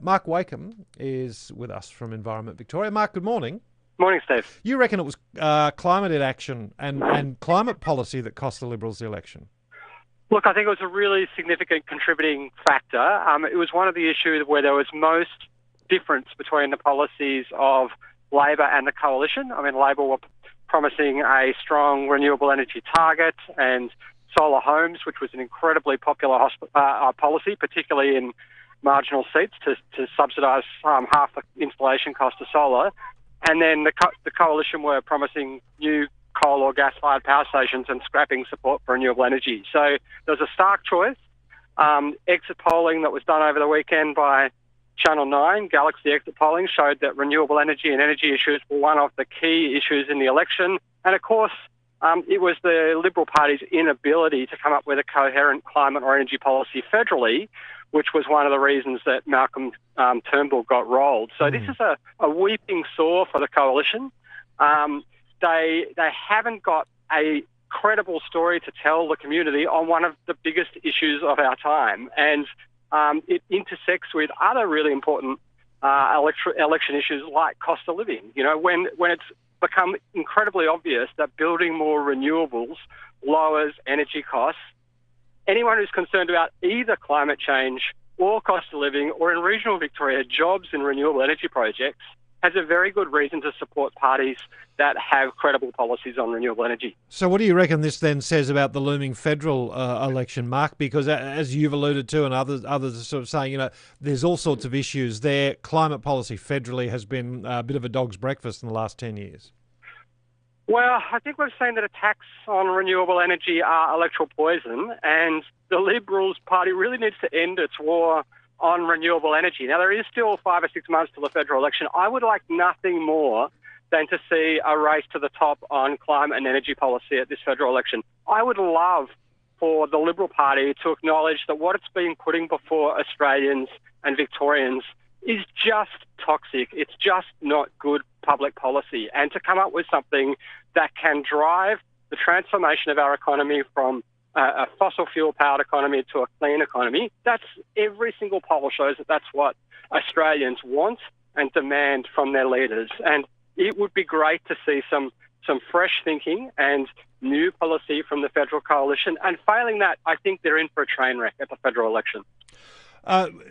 Mark Wakeham is with us from Environment Victoria. Mark, good morning. Morning, Steve. You reckon it was climate inaction and climate policy that cost the Liberals the election? Look, I think it was a really significant contributing factor. It was one of the issues where there was most difference between the policies of Labor and the Coalition. I mean, Labor were promising a strong renewable energy target and solar homes, which was an incredibly popular policy, particularly in marginal seats, to subsidise half the installation cost of solar. And then the Coalition were promising new coal or gas-fired power stations and scrapping support for renewable energy. So there was a stark choice. Exit polling that was done over the weekend by Channel 9, Galaxy exit polling, showed that renewable energy and energy issues were one of the key issues in the election. And of course, it was the Liberal Party's inability to come up with a coherent climate or energy policy federally, which was one of the reasons that Malcolm Turnbull got rolled. So this is a weeping sore for the Coalition. They haven't got a credible story to tell the community on one of the biggest issues of our time. And it intersects with other really important election issues like cost of living. You know, when it's become incredibly obvious that building more renewables lowers energy costs, anyone who's concerned about either climate change or cost of living, or in regional Victoria, jobs in renewable energy projects, has a very good reason to support parties that have credible policies on renewable energy. So what do you reckon this then says about the looming federal election, Mark? Because as you've alluded to, and others are sort of saying, you know, there's all sorts of issues there. Climate policy federally has been a bit of a dog's breakfast in the last 10 years. Well, I think we've seen that attacks on renewable energy are electoral poison, and the Liberals Party really needs to end its war on renewable energy. Now, there is still 5 or 6 months till the federal election. I would like nothing more than to see a race to the top on climate and energy policy at this federal election. I would love for the Liberal Party to acknowledge that what it's been putting before Australians and Victorians is just toxic. It's just not good public policy. And to come up with something that can drive the transformation of our economy from a fossil fuel powered economy to a clean economy, that's every single poll shows that that's what Australians want and demand from their leaders. And it would be great to see some fresh thinking and new policy from the federal coalition. And failing that, I think they're in for a train wreck at the federal election.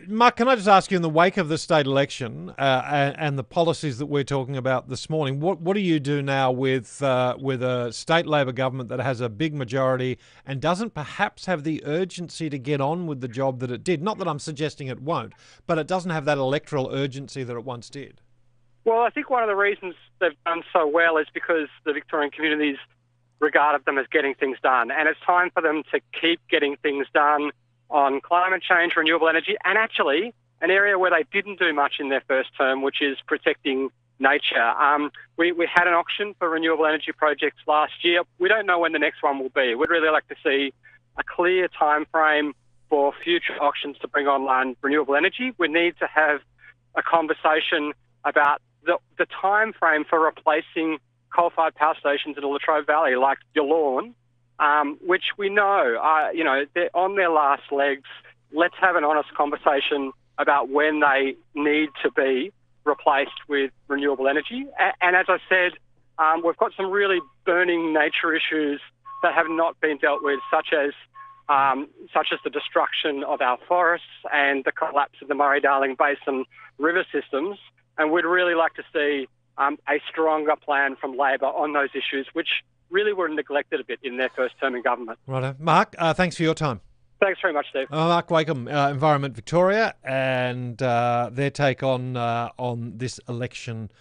Mark, can I just ask you, in the wake of the state election and the policies that we're talking about this morning, what do you do now with a state Labor government that has a big majority and doesn't perhaps have the urgency to get on with the job that it did? Not that I'm suggesting it won't, but it doesn't have that electoral urgency that it once did. Well, I think one of the reasons they've done so well is because the Victorian communities regarded them as getting things done. And it's time for them to keep getting things done on climate change, renewable energy, and actually an area where they didn't do much in their first term, which is protecting nature. We had an auction for renewable energy projects last year. We don't know when the next one will be. We'd really like to see a clear time frame for future auctions to bring online renewable energy. We need to have a conversation about the time frame for replacing coal-fired power stations in the Latrobe Valley, like Yallourn, which we know, they're on their last legs. Let's have an honest conversation about when they need to be replaced with renewable energy. And as I said, we've got some really burning nature issues that have not been dealt with, such as the destruction of our forests and the collapse of the Murray-Darling Basin river systems. And we'd really like to see a stronger plan from Labor on those issues, which really were neglected a bit in their first term in government. Righto. Mark, thanks for your time. Thanks very much, Steve. Mark Wakeham, Environment Victoria, and their take on this election